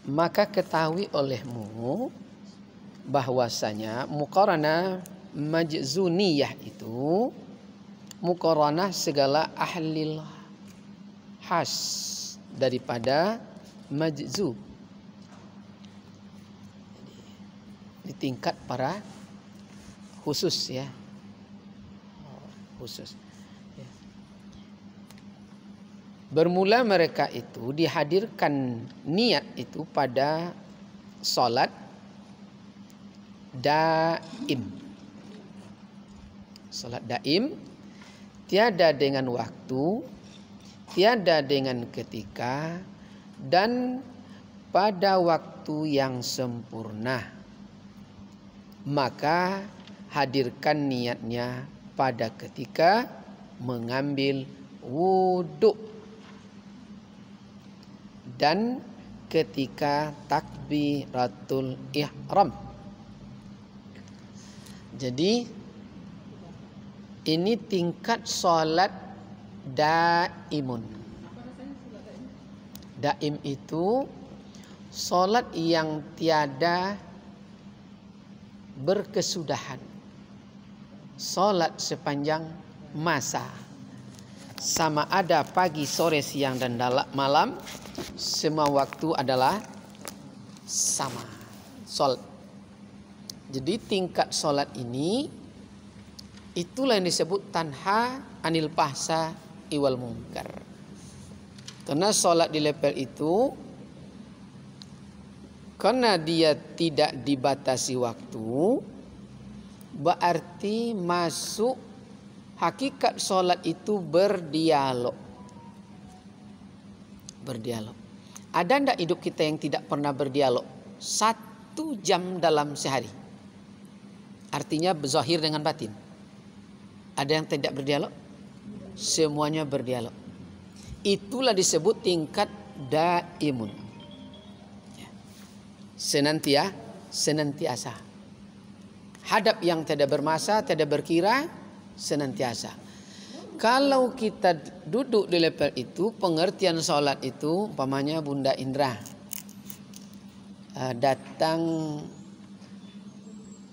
maka ketahui olehmu bahwasanya muqaranah majzuniyah itu muqaranah segala ahlil has daripada majzu di tingkat para khusus ya, khusus. Bermula mereka itu dihadirkan niat itu pada salat daim. Salat daim tiada dengan waktu, tiada dengan ketika, dan pada waktu yang sempurna. Maka hadirkan niatnya pada ketika mengambil wudhu dan ketika takbiratul ihram. Jadi ini tingkat salat daimun. Daim itu salat yang tiada berkesudahan. Salat sepanjang masa. Sama ada pagi, sore, siang, dan malam, semua waktu adalah sama. Salat. Jadi tingkat salat ini itulah yang disebut tanha anil fahsya iwal munkar. Karena salat di level itu karena dia tidak dibatasi waktu, berarti masuk hakikat solat itu berdialog. Berdialog. Ada ndak hidup kita yang tidak pernah berdialog? 1 jam dalam sehari. Artinya zahir dengan batin. Ada yang tidak berdialog? Semuanya berdialog. Itulah disebut tingkat daimun. Senantiasa. Hadap yang tidak bermasa, tidak berkira, senantiasa. Kalau kita duduk di level itu, pengertian sholat itu, umpamanya Bunda Indra datang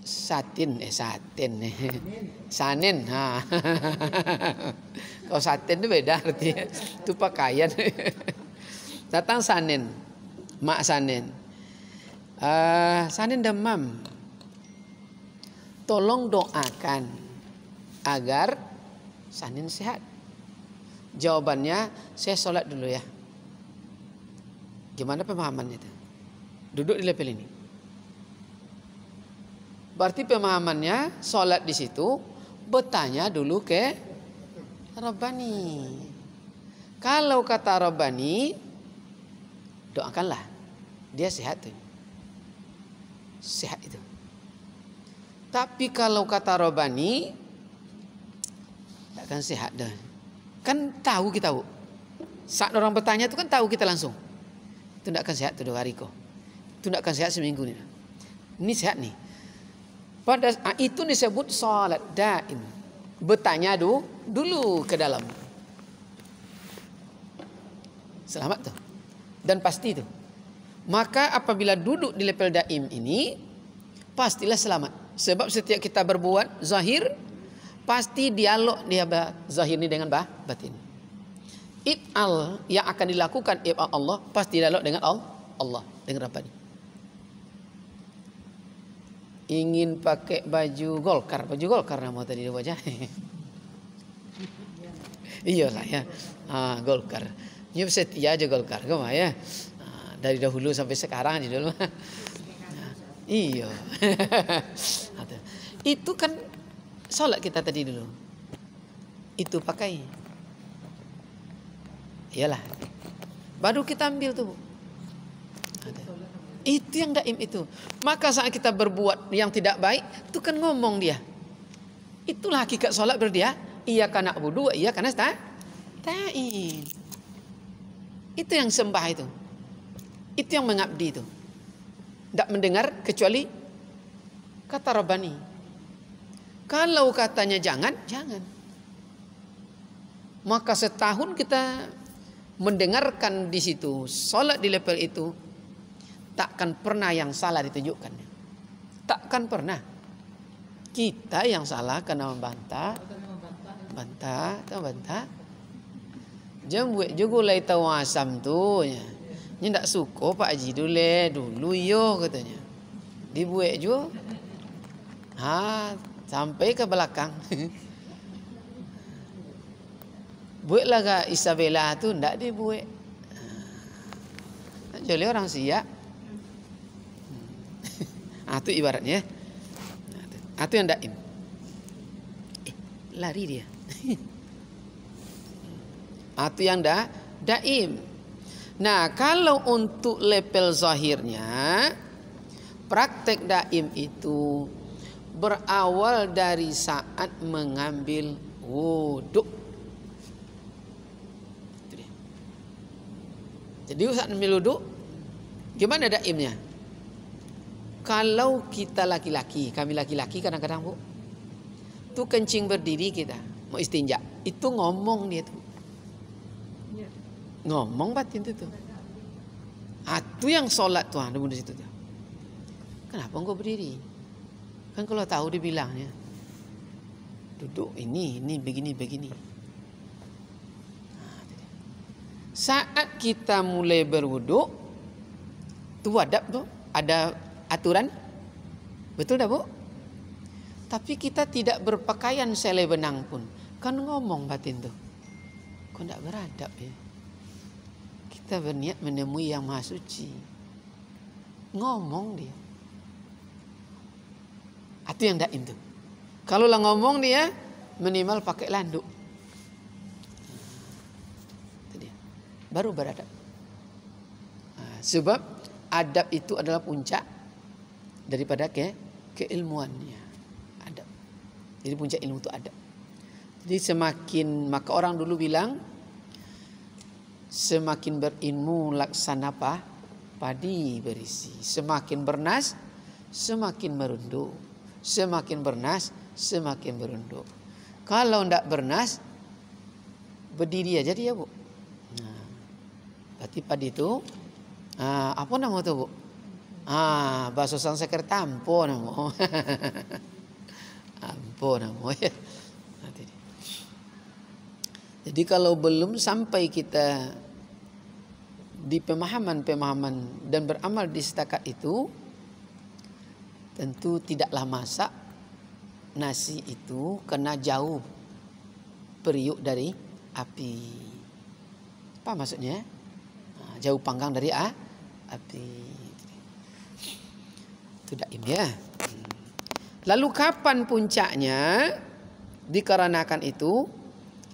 sanin. Kalau satin itu beda artinya, itu pakaian. Datang sanin, mak sanin, sanin demam, tolong doakan agar sanin sehat. Jawabannya, saya sholat dulu ya. Gimana pemahamannya itu? Duduk di level ini. Berarti pemahamannya sholat di situ bertanya dulu ke Rabbani. Kalau kata Rabbani, doakanlah dia sehat tuh. Sehat itu. Tapi kalau kata Rabbani, tak akan sehat dah. Kan tahu kita, Bu. Saat orang bertanya itu kan tahu kita langsung. Itu tidak akan sehat tuh 2 hari kok. Itu tidak akan sehat seminggu nih. Ini sehat nih. Pada itu disebut salat daim. Bertanya dulu ke dalam. Selamat tuh. Dan pasti itu. Maka apabila duduk di level daim ini, pastilah selamat. Sebab setiap kita berbuat zahir, pasti dialog dia zahir ini dengan batin. If'al yang akan dilakukan if'al Allah, pasti dialog dengan Allah, dengan Rabbani. Ingin pakai baju Golkar nama tadi di wajah. Iyalah ya, Golkar. Nyup setia aja Golkar, kemana ya? Dari dahulu sampai sekarang aja dulu. Iya. Itu kan sholat kita tadi dulu. Itu pakai. Iyalah. Baru kita ambil tuh. Itu yang daim itu. Maka saat kita berbuat yang tidak baik, itu kan ngomong dia. Itulah hakikat sholat berdia. Iya karena na'budu, iya karena ta'in. Itu yang sembah itu. Itu yang mengabdi itu. Tidak mendengar kecuali kata Rabbani. Kalau katanya jangan. Maka setahun kita mendengarkan di situ, sholat di level itu, takkan pernah yang salah ditunjukkan. Takkan pernah. Kita yang salah karena membantah. Bantah. Jam buat juga lai tahu asam tu nya. Nya ndak suka Pak Haji dulu yo katanya. Dibuat juga. Sampai ke belakang. Buatlah ke Isabella tu ndak dibuat. Jadi orang siap. Itu ibaratnya. Itu yang daim. Lari dia. Itu yang daim. Nah, kalau untuk level zahirnya, praktek daim itu berawal dari saat mengambil wudhu. Jadi saat mengambil wudhu, gimana daimnya? Kalau kita laki-laki, kami laki-laki kadang-kadang Bu, tuh kencing berdiri kita, mau istinja, itu ngomong dia tuh. Ngomong batin itu tuh. Itu yang sholat tuh ada di situ tuh. Kenapa enggak berdiri? Kan kalau tahu dibilangnya duduk ini begini. Saat kita mulai berwudu, tuh adab tuh, ada aturan. Betul dah Bu? Tapi kita tidak berpakaian selai benang pun. Kan ngomong batin tuh. Kok tidak beradab ya? Kita berniat menemui yang maha suci. Ngomong dia. Itu yang daim tuh. Kalau lah ngomong dia, minimal pakai landuk. Itu dia. Baru beradab. Sebab adab itu adalah puncak daripada keilmuannya. Adab. Jadi puncak ilmu itu adab. Jadi semakin, maka orang dulu bilang, semakin berilmu laksana padi berisi. Semakin bernas, semakin merunduk. Semakin bernas, semakin merunduk. Kalau tidak bernas, berdiri aja dia Bu. Nah, berarti padi itu, apa nama itu Bu? Bahasa Sanskerta ampo nama. Ampo nama ya. Jadi kalau belum sampai kita di pemahaman dan beramal di setakat itu, tentu tidaklah masak nasi itu kena jauh periuk dari api. Apa maksudnya? Jauh panggang dari api. Itu daim ya. Lalu kapan puncaknya? Dikarenakan itu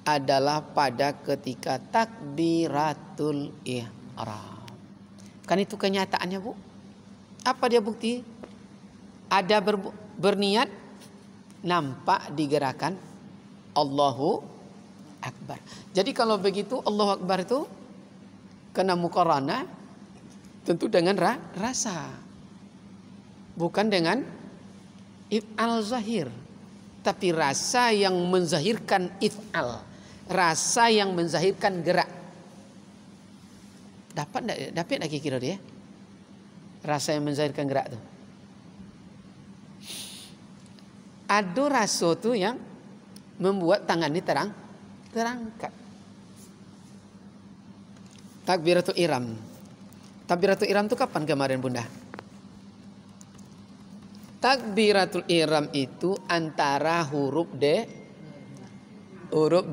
adalah pada ketika takbiratul ihram. Kan itu kenyataannya Bu. Apa dia bukti? Ada berniat, nampak digerakan Allahu Akbar. Jadi kalau begitu Allahu Akbar itu kena muqarana tentu dengan rasa. Bukan dengan if'al zahir. Tapi rasa yang menzahirkan if'al. Rasa yang menzahirkan gerak. Dapat tak kira dia? Rasa yang menzahirkan gerak tu. Ada rasa tu yang membuat tangan ini terangkat. Takbiratul ihram. Takbiratul ihram tu kapan kemarin Bunda? Takbiratul ihram itu antara huruf huruf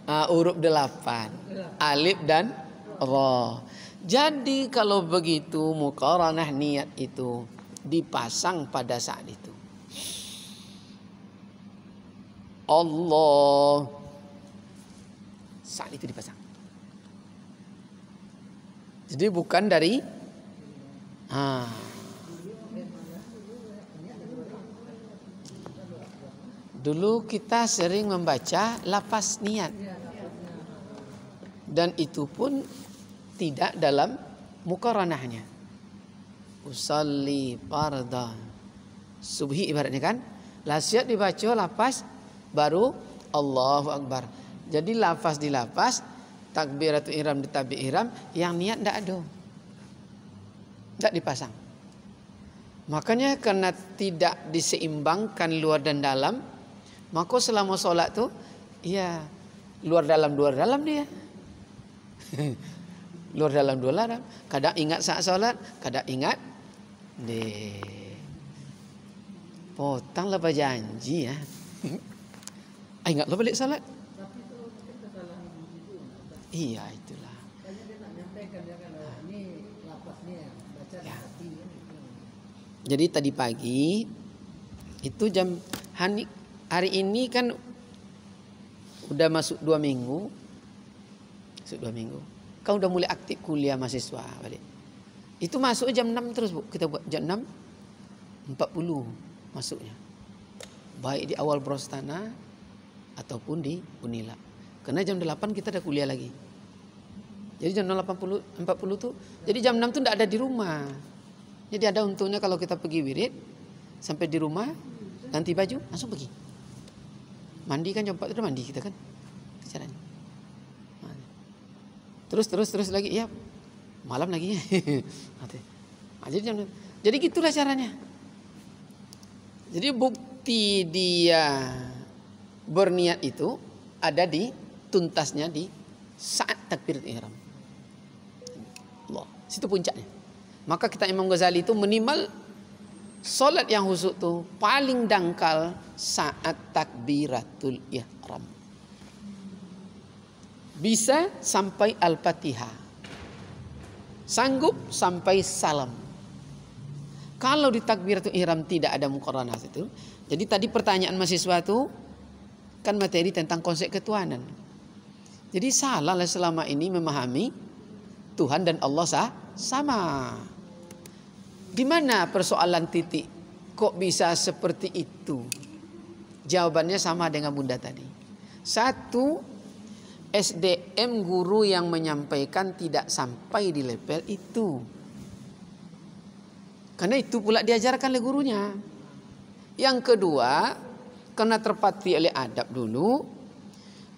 8, alif dan ra. Jadi kalau begitu muqaranah niat itu dipasang pada saat itu. Allah saat itu dipasang. Jadi bukan dari dulu kita sering membaca lafaz niat. Dan itu pun tidak dalam muqaranahnya. Usalli farda subhi ibaratnya kan. Lasiat dibaca lafaz baru Allahu Akbar. Jadi lafaz di lafaz, takbiratul ihram di takbir ihram, yang niat tidak ada. Tidak dipasang. Makanya karena tidak diseimbangkan luar dan dalam, maka selama sholat tuh, ya luar dalam dia. Luar dalam. Kadang ingat saat sholat, kadang ingat deh. Potong lah janji ya. Ingat lo balik sholat. Iya itulah. Jadi tadi pagi itu hari ini kan udah masuk 2 minggu. Kau udah mulai aktif kuliah mahasiswa balik. Itu masuk jam 6 terus Bu. Kita buat jam 6.40 masuknya. Baik di awal Brostana ataupun di Unila. Karena jam 8 kita ada kuliah lagi. Jadi jam 8.40 tuh. Jadi jam 6 tuh enggak ada di rumah. Jadi ada untungnya kalau kita pergi wirid sampai di rumah, ganti baju, langsung pergi. Mandi kan jam 4 udah mandi kita kan. Caranya. Terus lagi ya. Malam lagi. Jadi gitulah caranya. Jadi bukti dia berniat itu ada di tuntasnya di saat takbiratul ihram. Allah, situ puncaknya. Maka kita Imam Ghazali itu minimal solat yang khusyuk itu paling dangkal saat takbiratul ihram. Bisa sampai Al-Fatihah. Sanggup sampai salam. Kalau di takbiratul ihram tidak ada muqaranah itu. Jadi tadi pertanyaan mahasiswa itu kan materi tentang konsep ketuhanan. Jadi salah lah selama ini memahami Tuhan dan Allah sama. Di mana persoalan titik? Kok bisa seperti itu? Jawabannya sama dengan Bunda tadi. 1, SDM guru yang menyampaikan tidak sampai di level itu. Karena itu pula diajarkan oleh gurunya. Yang kedua, karena terpatri oleh adab dulu,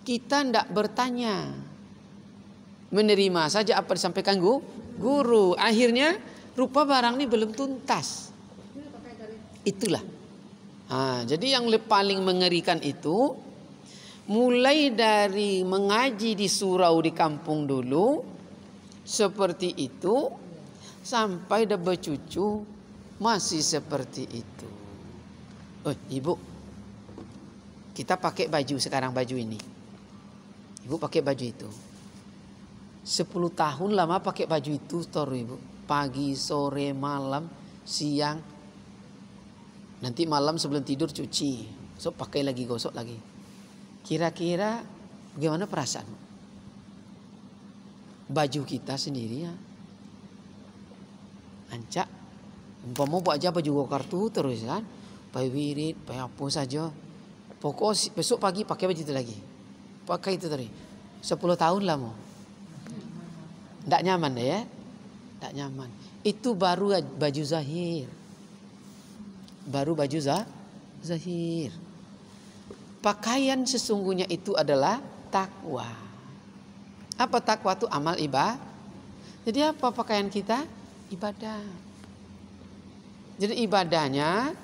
kita tidak bertanya. Menerima saja apa disampaikan guru. Akhirnya rupa barang ini belum tuntas. Itulah. Jadi yang paling mengerikan itu mulai dari mengaji di surau di kampung dulu seperti itu sampai dah bercucu masih seperti itu. Oh, Ibu, kita pakai baju sekarang, baju ini. Ibu pakai baju itu. 10 tahun lama pakai baju itu, taruh Ibu. Pagi, sore, malam, siang. Nanti malam sebelum tidur cuci. So pakai lagi, gosok lagi. Kira-kira bagaimana perasaan? Baju kita sendiri ya. Ancak. Umpama buat aja baju kartu terus kan. Pakai wirid, pakai apa saja. Pokok besok pagi pakai baju itu lagi. Pakai itu tadi. 10 tahun lah mau. Tidak nyaman ya. Tak nyaman. Itu baru baju zahir. Baru baju zahir. Pakaian sesungguhnya itu adalah takwa. Apa takwa itu? Amal ibadah. Jadi apa pakaian kita? Ibadah. Jadi ibadahnya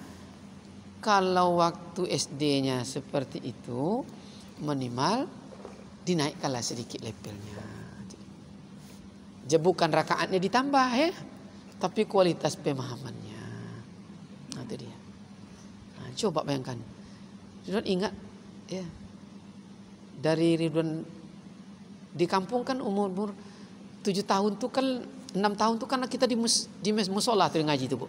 kalau waktu SD-nya seperti itu minimal dinaikkanlah sedikit levelnya. Bukan rakaatnya ditambah ya, tapi kualitas pemahamannya. Nah, itu dia. Coba bayangkan. Ridwan ingat ya. Dari Ridwan di kampung kan umur 7 tahun tuh kan 6 tahun tuh karena kita di musola tuh ngaji tuh Bu.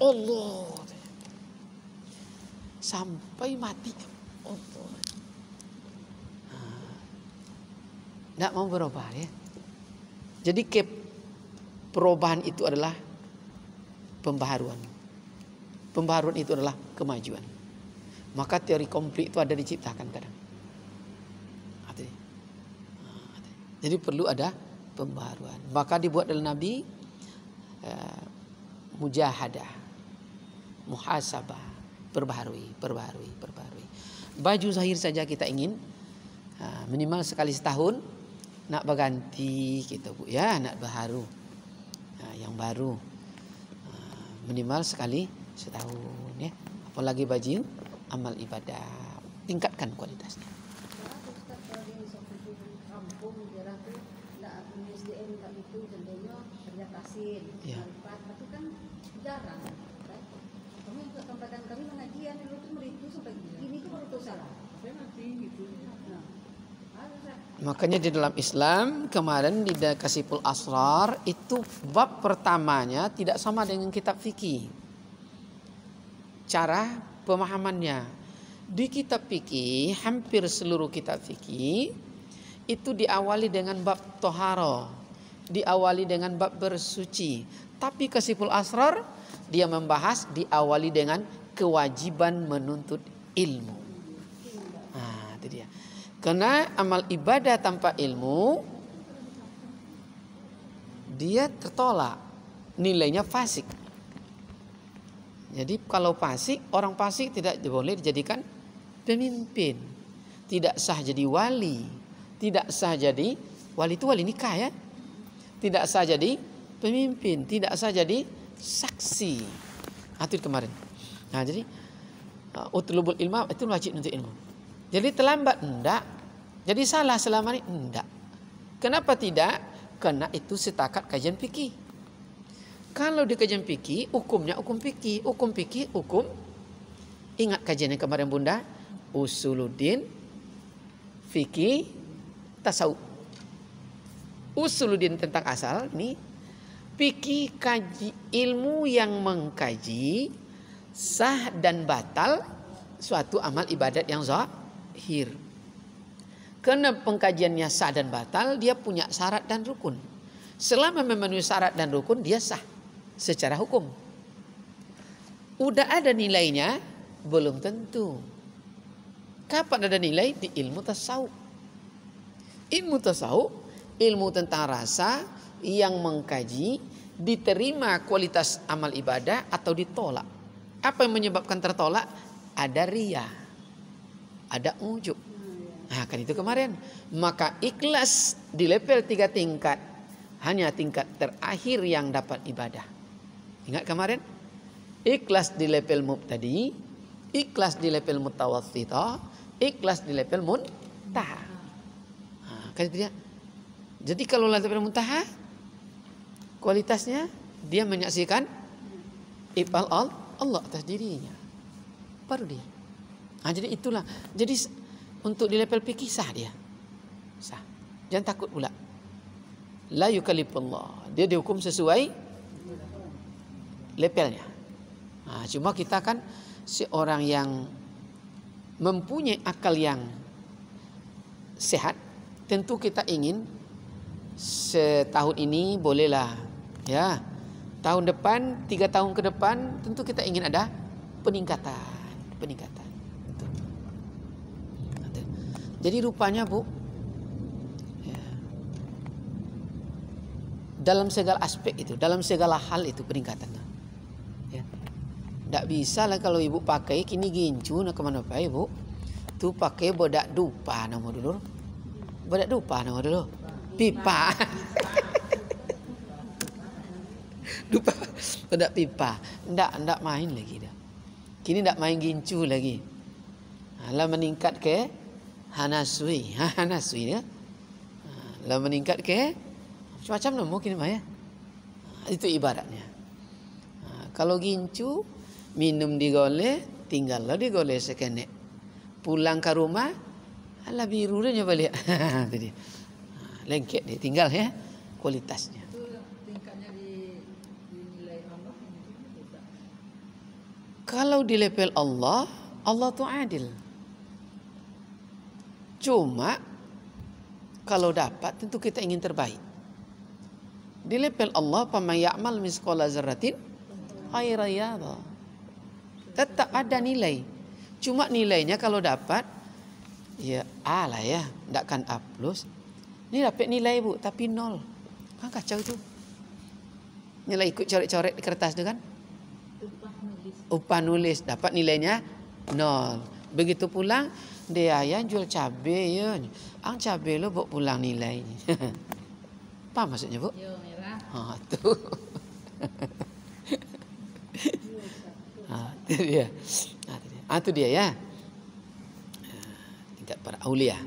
Allah. Sampai mati. Allah. Nggak mau berubah ya. Jadi perubahan itu adalah pembaharuan. Pembaharuan itu adalah kemajuan. Maka teori komplit itu ada diciptakan kadang. Jadi perlu ada pembaharuan. Maka dibuat oleh Nabi mujahadah, muhasabah, perbaharui. Baju zahir saja kita ingin minimal sekali setahun nak berganti gitu Bu ya, nak baharu. yang baru. Minimal sekali setahun ya. Apalagi baju amal ibadah, tingkatkan kualitasnya. Ya. Tapi kan jarang. Kami ke tempatan kami pengajian dulu tuh meritu sampai ini tuh baru tuh salah. Makanya di dalam Islam kemarin di Kasiful Asrar itu bab pertamanya tidak sama dengan kitab fikih. Cara pemahamannya di kitab fikih, hampir seluruh kitab fikih itu diawali dengan bab toharo, diawali dengan bab bersuci. Tapi Kasiful Asrar dia membahas diawali dengan kewajiban menuntut ilmu. Nah, itu dia. Karena amal ibadah tanpa ilmu dia tertolak, nilainya fasik. Jadi kalau fasik, orang fasik tidak boleh dijadikan pemimpin, tidak sah jadi wali, tidak sah jadi wali itu wali nikah ya, tidak sah jadi pemimpin, tidak sah jadi saksi. Itu kemarin. Nah jadi utlubul ilma itu wajib untuk ilmu. Jadi terlambat enggak. Jadi salah selama ini enggak. Kenapa tidak? Karena itu setakat kajian fikih. Kalau di kajian fikih, hukumnya hukum fikih, hukum fikih, hukum. Ingat kajian yang kemarin Bunda, usuluddin, fikih, tasawuf. Usuluddin tentang asal ini, fikih kaji ilmu yang mengkaji sah dan batal suatu amal ibadat yang zahir. Karena pengkajiannya sah dan batal, dia punya syarat dan rukun. Selama memenuhi syarat dan rukun, dia sah secara hukum. Udah ada nilainya? Belum tentu. Kapan ada nilai? Di ilmu tasawuf. Ilmu tasawuf, ilmu tentang rasa yang mengkaji, diterima kualitas amal ibadah atau ditolak. Apa yang menyebabkan tertolak? Ada riya, ada ujub. Nah kan itu kemarin. Maka ikhlas di level 3 tingkat. Hanya tingkat terakhir yang dapat ibadah. Ingat kemarin? Ikhlas di level mubtadi, ikhlas di level mutawassithah, ikhlas di level muntaha. Nah, kan itu dia. Jadi kalau level muntaha, kualitasnya dia menyaksikan ifal Allah atas dirinya. Baru dia. Nah, jadi itulah. Jadi untuk di level fikih sah dia. Sah. Jangan takut pula. La yukallifullah. Dia dihukum sesuai levelnya. Nah, cuma kita kan seorang yang mempunyai akal yang sehat, tentu kita ingin setahun ini bolehlah ya. Tahun depan, 3 tahun ke depan tentu kita ingin ada peningkatan. Jadi rupanya Bu, ya, dalam segala aspek itu, dalam segala hal itu peningkatan. Ya. Tidak bisa lah kalau ibu pakai kini gincu nak kemana pak ibu? Tu pakai bodak dupa nama dulu. Bodak dupa nama dulu. Pipa. Dupa, bodak pipa. Ndak main lagi dah. Kini ndak main gincu lagi. Lah meningkat ke Hanasui ya. Lah meningkat ke macam-macam mungkin ya. Itu ibaratnya. Kalau gincu minum digoleh, tinggallah digoleh sekenek. Pulang ke rumah, ala biru dia balik. Tadi. Lengket dia tinggal ya kualitasnya. Itu tingkatnya di nilai Allah. Kalau di level Allah, Allah tuh adil. Cuma kalau dapat tentu kita ingin terbaik. Di level Allah, "Faman ya'mal misqala dzarratin khairan yarah." Tetap ada nilai. Cuma nilainya kalau dapat ya A lah ya, enggak kan A plus. Ini dapat nilai Bu, tapi 0. Kan kacau itu. Nilai ikut coret-coret di kertas itu kan? Upah nulis dapat nilainya 0. Begitu pulang dia yang jual cabai ya. Ang cabai lo bawa pulang nilainya. Apa maksudnya Bu? Yo merah. Tuh. Itu dia. Itu dia ya. Tingkat para aulia.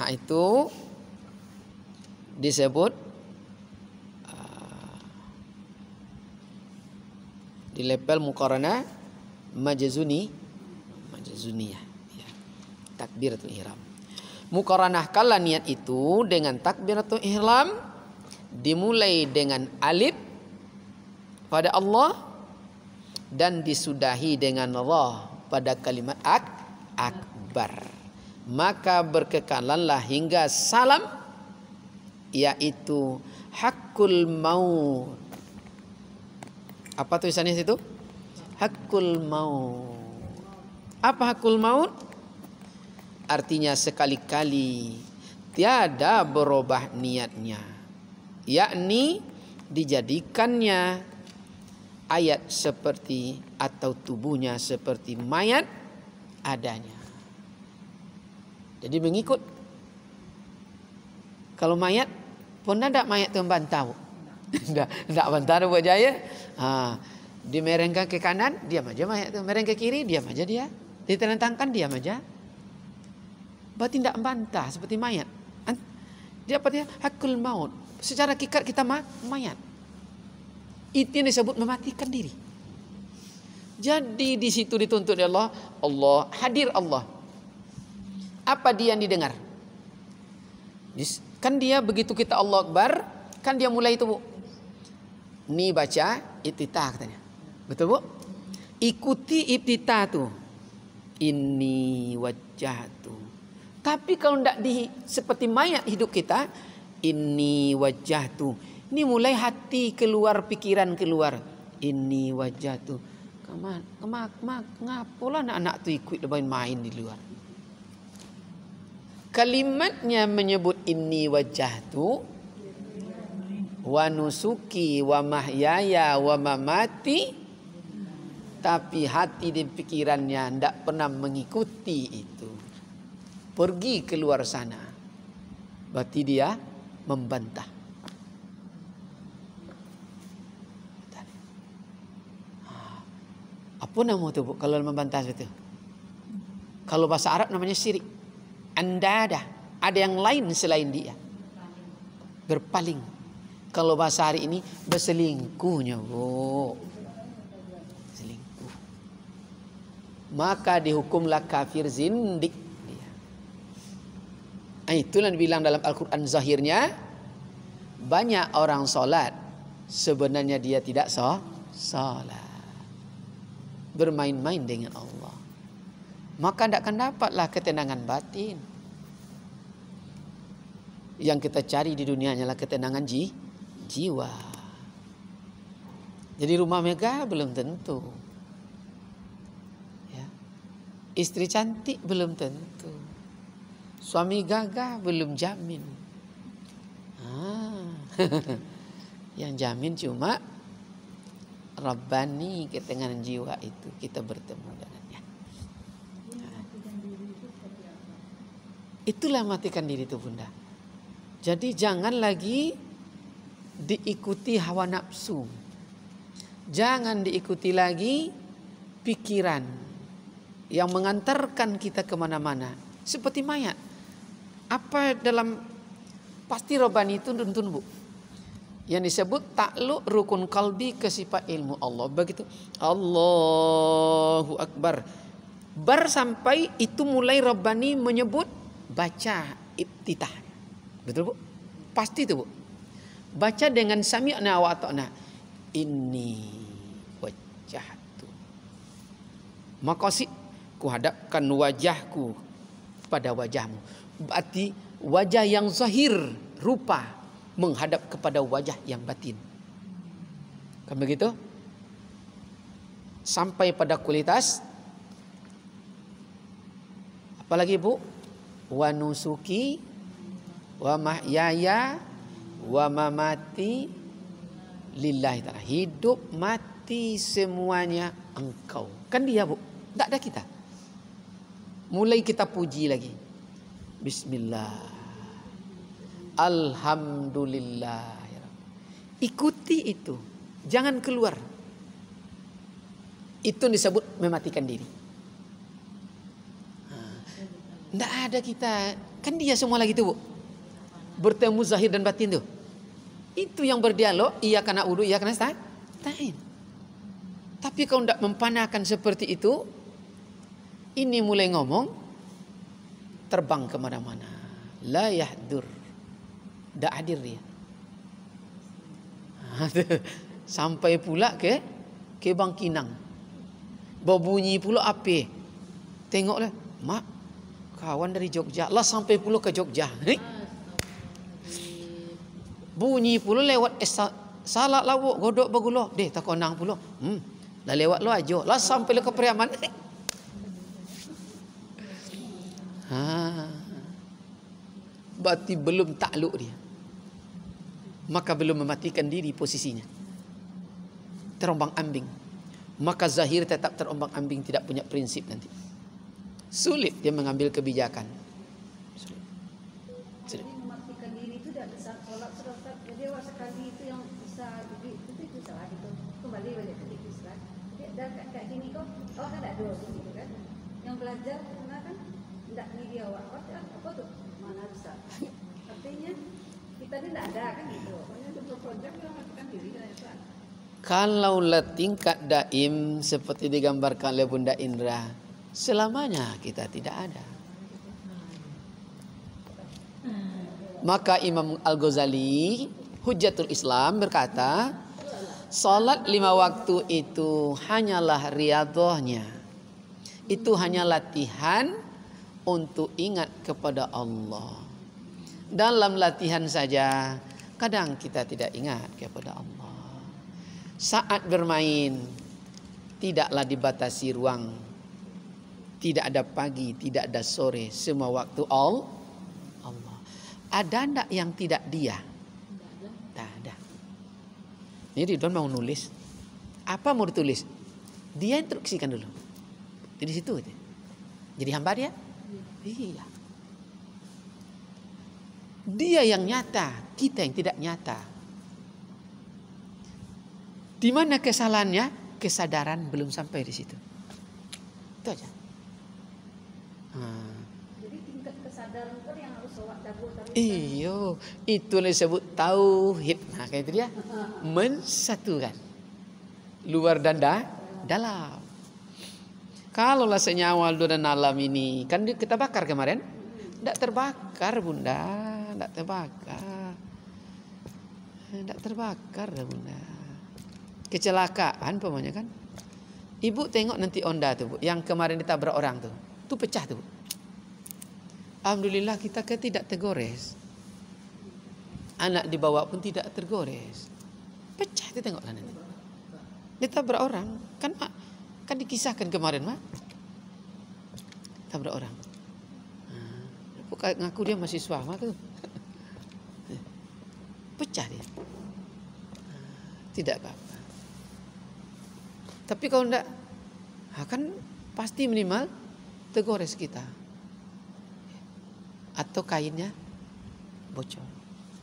Itu disebut di level muqaranah majazuniyah ya. Takbiratul ihram. Muqaranahkanlah niat itu dengan takbiratul ihram dimulai dengan alif pada Allah dan disudahi dengan Allah pada kalimat akbar. Maka berkekalanlah hingga salam, yaitu hakul maut. Apa tulisannya situ? Hakul maut. Apa hakul maut? Artinya sekali-kali tiada berubah niatnya, yakni dijadikannya ayat seperti atau tubuhnya seperti mayat adanya. Jadi mengikut. Kalau mayat pun ada mayat tu bantau. Tidak bantau buat jaya. Dimerengkan ke kanan, diam aja mayat tu. Mereng ke kiri, diam aja dia. Diterentangkan, diam aja. Berarti tidak membantah seperti mayat. Dia apa dia? Hakul maut. Secara hakikat kita mayat. Itu yang disebut mematikan diri. Jadi di situ dituntut oleh Allah. Allah hadir Allah. Apa dia yang didengar? Kan dia begitu kita Allah Akbar, kan dia mulai itu, Bu. Ni baca iftitah katanya. Betul, Bu? Ikuti iftitah tu. Inni wajjahtu. Tapi kalau tidak seperti mayat hidup kita, inni wajjahtu. Ini mulai hati keluar, pikiran keluar. Inni wajjahtu. Ngapalah anak-anak tu ikut main di luar. Kalimatnya menyebut inni wajjahtu wa nusuki wa mahyaya wa mamati, tapi hati dan pikirannya tidak pernah mengikuti itu. Pergi keluar sana. Berarti dia membantah. Apa nama itu, Bu? Kalau membantah itu? Kalau bahasa Arab namanya syirik. Anda ada yang lain selain dia. Berpaling. Kalau bahasa hari ini berselingkuhnya, Bu. Selingkuh. Maka dihukumlah kafir zindik dia. Itulah dibilang dalam Al-Quran zahirnya, banyak orang solat, sebenarnya dia tidak solat. Bermain-main dengan Allah. Maka tidak akan dapatlah ketenangan batin. Yang kita cari di dunia hanyalah ketenangan jiwa. Jadi rumah megah belum tentu. Ya. Istri cantik belum tentu. Suami gagah belum jamin. Yang jamin cuma Rabbani, ketenangan jiwa itu kita bertemu dengannya. Itulah matikan diri itu, Bunda. Jadi jangan lagi diikuti hawa nafsu. Jangan diikuti lagi pikiran yang mengantarkan kita kemana-mana. Seperti mayat. Apa dalam pasti Rabbani itu tuntun, Bu. Yang disebut takluk rukun kalbi ke sifat ilmu Allah. Begitu. Allahu Akbar. Bar sampai itu mulai Rabbani menyebut baca iftitah. Betul, Bu? Pasti itu, Bu. Baca dengan sami'na wa ata'na. Inni wajjahtu. Maqasid, ku hadapkan wajahku pada wajahmu. Berarti wajah yang zahir, rupa, menghadap kepada wajah yang batin. Kan begitu? Sampai pada kualitas. Apalagi, Bu? Wa nusuki wa mahyaya wa mamati lillahi ta'ala. Hidup mati semuanya engkau. Kan dia, Bu. Tak ada kita. mulai kita puji lagi. Bismillah. Alhamdulillah. Ikuti itu. Jangan keluar. Itu disebut mematikan diri. Tidak ada kita. Kan dia semua lagi tuh, Bu. Bertemu zahir dan batin tuh. Itu yang berdialog. Iya karena wudu, iya karena nasta'in. Tapi kalau tidak mempanakan seperti itu, ini mulai ngomong, terbang kemana-mana. La yahdur. Tidak hadir dia. Sampai pula ke Bangkinang. Berbunyi pula api. Tengoklah, mak, kawan dari Jogja. Lah sampai pula ke Jogja. Bunyi pula lewat salak lawuk godok bergula. Deh tak konang pula. Lah lewat lo aja. Lah sampai ke Priaman. Berarti belum takluk dia. Maka belum mematikan diri posisinya. Terombang ambing. Maka zahir tetap terombang ambing, tidak punya prinsip nanti. Sulit dia mengambil kebijakan. Jadi mematikan diri itu tidak bisa sholat serentak. Jadi sekali itu yang bisa jadi itu salah itu. Kembali balik ke Islam. Dan kayak gini kok, kan ada dosa gitu kan. Yang belajar karena kan tidak nih dia apa tuh mana bisa. Artinya kita ini tidak ada kan gitu. Pokoknya untuk proyek yang mematikan diri kan itu. Kalau tingkat daim seperti digambarkan oleh Bunda Indra, selamanya kita tidak ada. Maka Imam Al-Ghazali, Hujjatul Islam berkata, salat 5 waktu itu hanyalah riyadhahnya. Itu hanya latihan untuk ingat kepada Allah. Dalam latihan saja, kadang kita tidak ingat kepada Allah. Saat bermain, tidaklah dibatasi ruang. Tidak ada pagi, tidak ada sore. Semua waktu Allah. Ada enggak yang tidak dia? Tak ada. Ini Ridwan mau nulis. Apa mau ditulis? Dia instruksikan dulu. Di situ. Jadi hamba dia? Iya. Dia yang nyata, kita yang tidak nyata. Di mana kesalahannya? Kesadaran belum sampai di situ. Itu aja. Jadi tingkat kesadaran itu yang harus sholat dahulu. Iyo, itu disebut tauhid. Nah, kayak itu dia. Mensatukan. Luar dan dalam. Kalaulah senyawa luar dan dalam ini, kan kita bakar kemarin. Tidak terbakar, Bunda. Tidak terbakar. Tidak terbakar, Bunda. Kecelakaan pokoknya kan. Ibu tengok nanti Honda tuh, Bu, yang kemarin ditabrak orang tuh. Tuh pecah tuh, Bu. Alhamdulillah kita tidak tergores. Anak dibawa pun tidak tergores. Pecah itu tengoklah nanti. Ditabrak orang. Kan dikisahkan kemarin, Mak. Tabrak orang. Ngaku dia mahasiswa, Mak tuh. Pecah dia. Tidak apa-apa. Tapi kalau enggak, kan pasti minimal tergores kita. Atau kainnya bocor,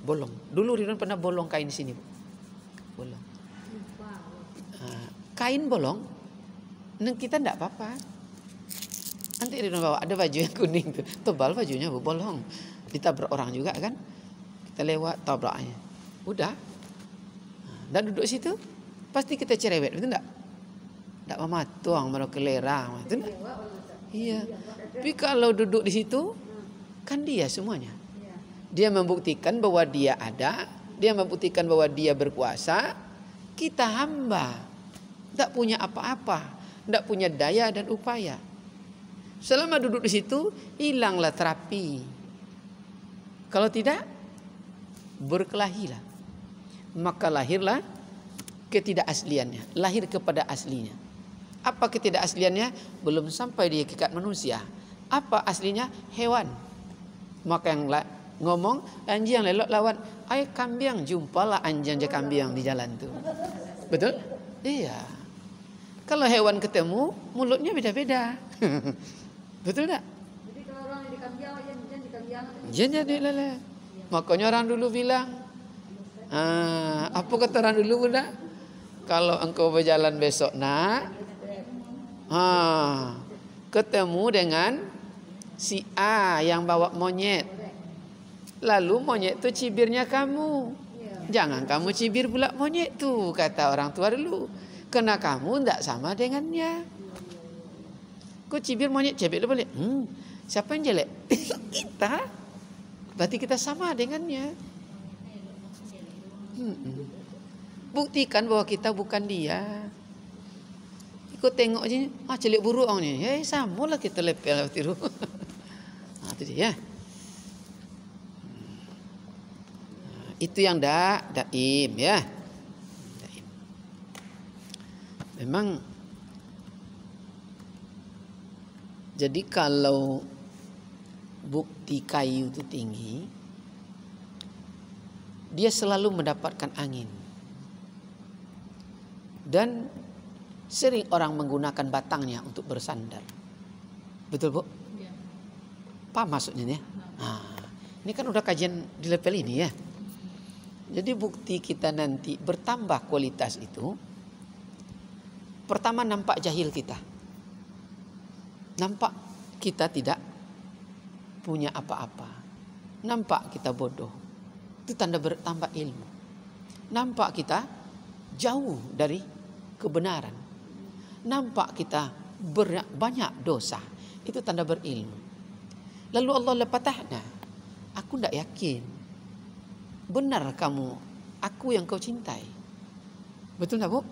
bolong. Dulu Ridwan pernah bolong kain di sini, Bu. Bolong. Kain bolong, kita enggak apa-apa. Nanti Ridwan bawa ada baju yang kuning tuh, tebal bajunya, Bu, bolong. Ditabrak orang juga kan, kita lewat tabraknya. Udah, dan duduk situ, pasti kita cerewet, betul enggak? Tidak mematuang, mau kelera, itu enggak? Iya. Tapi kalau duduk di situ, kan dia semuanya. Dia membuktikan bahwa dia ada, dia membuktikan bahwa dia berkuasa. Kita hamba, tidak punya apa-apa, tidak punya daya dan upaya. Selama duduk di situ, hilanglah terapi. Kalau tidak, berkelahilah. Maka lahirlah ketidakasliannya, lahir kepada aslinya. Apa ketidakasliannya? Belum sampai di hakikat manusia. Apa aslinya? Hewan. Maka yang ngomong anjing yang lelok lawan, "Ai kambing, jumpalah anjing je kambing di jalan tuh." Betul? Iya. Kalau hewan ketemu, mulutnya beda-beda. Betul tak? Jadi lele. Makanya orang dulu bilang, apa kata orang dulu Bunda? Kalau engkau berjalan besok nak, ketemu dengan si A yang bawa monyet. Lalu monyet tu cibirnya kamu. Jangan kamu cibir pula monyet tu, kata orang tua dulu. Karena kamu tidak sama dengannya. Kau cibir monyet, cebek lu balik. Siapa yang jelek? Kita. Berarti kita sama dengannya. Buktikan bahwa kita bukan dia. Ikut tengok aja, celik buruk orang ni. Sama lah kita lepel tiru. Itu dia. Itu yang daim ya. Daim. Memang jadi kalau bukti kayu itu tinggi, dia selalu mendapatkan angin. Dan sering orang menggunakan batangnya untuk bersandar. Betul, Bu? Ya. Paham maksudnya ya? Ini kan udah kajian di level ini ya. Jadi bukti kita nanti bertambah kualitas itu, pertama nampak jahil kita. Nampak kita tidak punya apa-apa. Nampak kita bodoh. Itu tanda bertambah ilmu. Nampak kita jauh dari kebenaran. Nampak kita banyak dosa. Itu tanda berilmu. Lalu Allah lepatahna. Aku tidak yakin. Benar kamu, aku yang kau cintai. Betul tak, Bu?